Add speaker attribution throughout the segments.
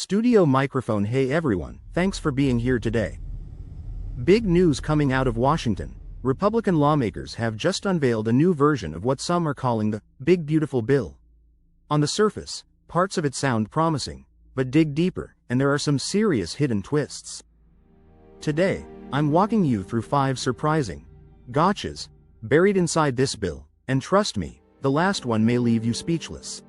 Speaker 1: Studio microphone. Hey everyone, thanks for being here today. Big news coming out of Washington. Republican lawmakers have just unveiled a new version of what some are calling the Big Beautiful Bill. On the surface, parts of it sound promising, but dig deeper, and there are some serious hidden twists. Today, I'm walking you through 5 surprising gotchas buried inside this bill, and trust me, the last one may leave you speechless.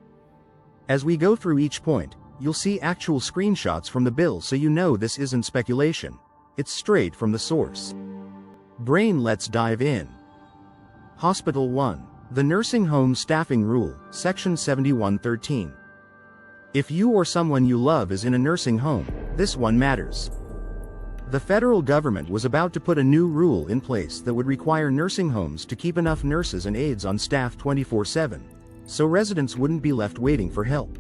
Speaker 1: As we go through each point, you'll see actual screenshots from the bill, so you know this isn't speculation. It's straight from the source. Brain, let's dive in. Hospital 1. The Nursing Home Staffing Rule, Section 7113. If you or someone you love is in a nursing home, this one matters. The federal government was about to put a new rule in place that would require nursing homes to keep enough nurses and aides on staff 24/7, so residents wouldn't be left waiting for help.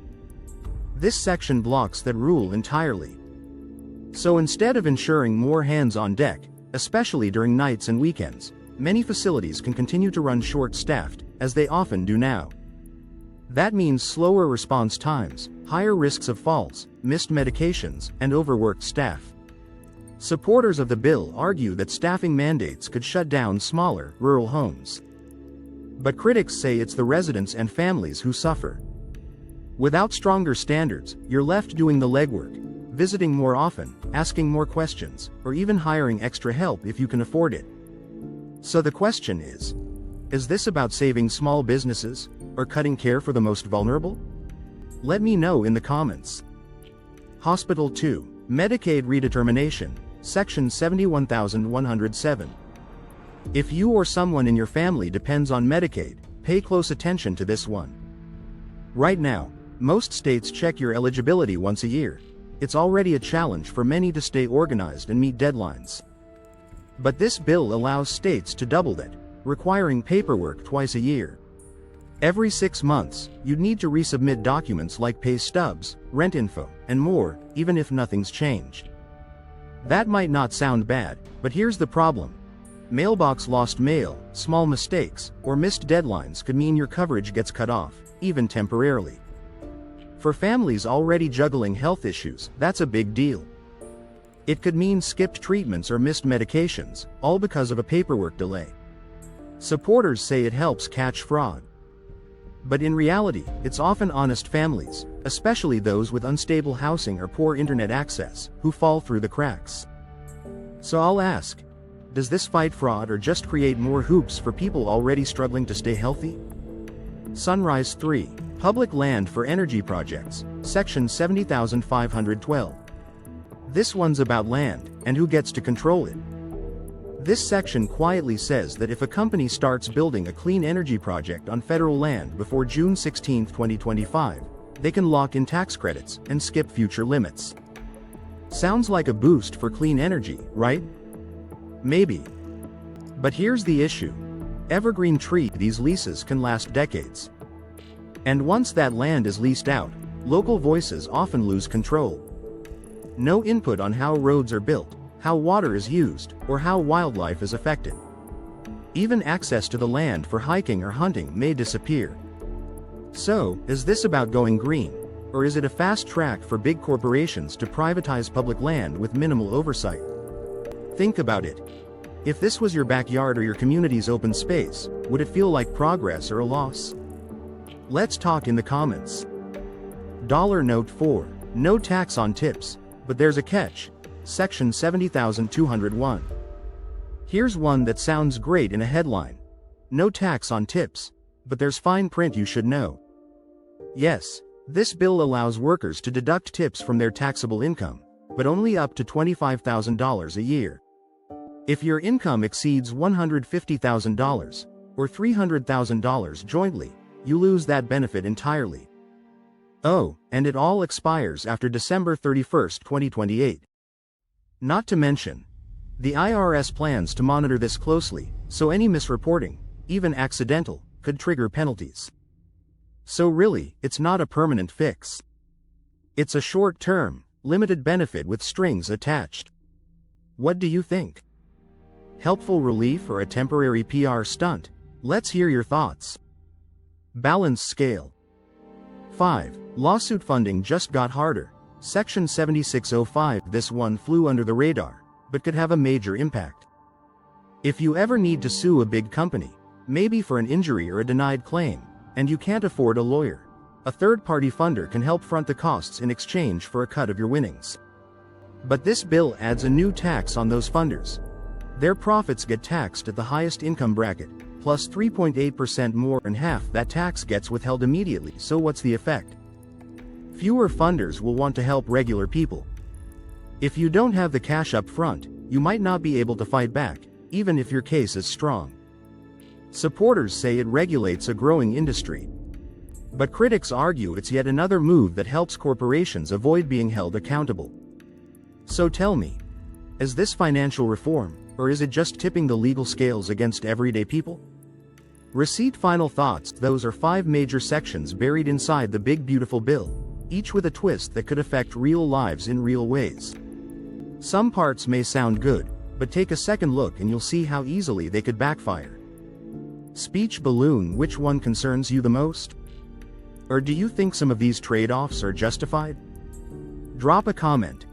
Speaker 1: This section blocks that rule entirely. So instead of ensuring more hands on deck, especially during nights and weekends, many facilities can continue to run short-staffed, as they often do now. That means slower response times, higher risks of falls, missed medications, and overworked staff. Supporters of the bill argue that staffing mandates could shut down smaller, rural homes. But critics say it's the residents and families who suffer. Without stronger standards, you're left doing the legwork, visiting more often, asking more questions, or even hiring extra help if you can afford it. So the question is this about saving small businesses, or cutting care for the most vulnerable? Let me know in the comments. Hospital 2. Medicaid Redetermination, Section 71107. If you or someone in your family depends on Medicaid, pay close attention to this one. Right now, most states check your eligibility once a year. It's already a challenge for many to stay organized and meet deadlines. But this bill allows states to double that, requiring paperwork twice a year. Every 6 months, you'd need to resubmit documents like pay stubs, rent info, and more, even if nothing's changed. That might not sound bad, but here's the problem. Mailbox lost mail, small mistakes, or missed deadlines could mean your coverage gets cut off, even temporarily. For families already juggling health issues, that's a big deal. It could mean skipped treatments or missed medications, all because of a paperwork delay. Supporters say it helps catch fraud. But in reality, it's often honest families, especially those with unstable housing or poor internet access, who fall through the cracks. So I'll ask, does this fight fraud or just create more hoops for people already struggling to stay healthy? Sunrise 3. Public Land for Energy Projects, Section 70512. This one's about land, and who gets to control it. This section quietly says that if a company starts building a clean energy project on federal land before June 16, 2025, they can lock in tax credits and skip future limits. Sounds like a boost for clean energy, right? Maybe. But here's the issue. Evergreen tree, these leases can last decades. And once that land is leased out, local voices often lose control. No input on how roads are built, how water is used, or how wildlife is affected. Even access to the land for hiking or hunting may disappear. So, is this about going green, or is it a fast track for big corporations to privatize public land with minimal oversight? Think about it. If this was your backyard or your community's open space, would it feel like progress or a loss? Let's talk in the comments. Dollar Note 4. No tax on tips, but there's a catch. Section 70201. Here's one that sounds great in a headline. No tax on tips, but there's fine print you should know. Yes, this bill allows workers to deduct tips from their taxable income, but only up to $25,000 a year. If your income exceeds $150,000, or $300,000 jointly, you lose that benefit entirely. Oh, and it all expires after December 31, 2028. Not to mention, the IRS plans to monitor this closely, so any misreporting, even accidental, could trigger penalties. So really, it's not a permanent fix. It's a short-term, limited benefit with strings attached. What do you think? Helpful relief or a temporary PR stunt? Let's hear your thoughts. Balance scale. 5. Lawsuit funding just got harder. Section 7605. This one flew under the radar, but could have a major impact. If you ever need to sue a big company, maybe for an injury or a denied claim, and you can't afford a lawyer, a third-party funder can help front the costs in exchange for a cut of your winnings. But this bill adds a new tax on those funders. Their profits get taxed at the highest income bracket, plus 3.8% more, and half that tax gets withheld immediately. So what's the effect? Fewer funders will want to help regular people. If you don't have the cash up front, you might not be able to fight back, even if your case is strong. Supporters say it regulates a growing industry. But critics argue it's yet another move that helps corporations avoid being held accountable. So tell me, is this financial reform, or is it just tipping the legal scales against everyday people? Final thoughts. Those are 5 major sections buried inside the big beautiful bill, each with a twist that could affect real lives in real ways. Some parts may sound good, but take a second look and you'll see how easily they could backfire. Speech balloon. Which one concerns you the most? Or do you think some of these trade-offs are justified? Drop a comment.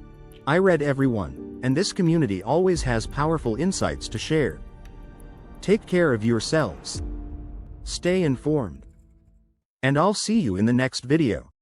Speaker 1: I read every one, and this community always has powerful insights to share. Take care of yourselves. Stay informed. And I'll see you in the next video.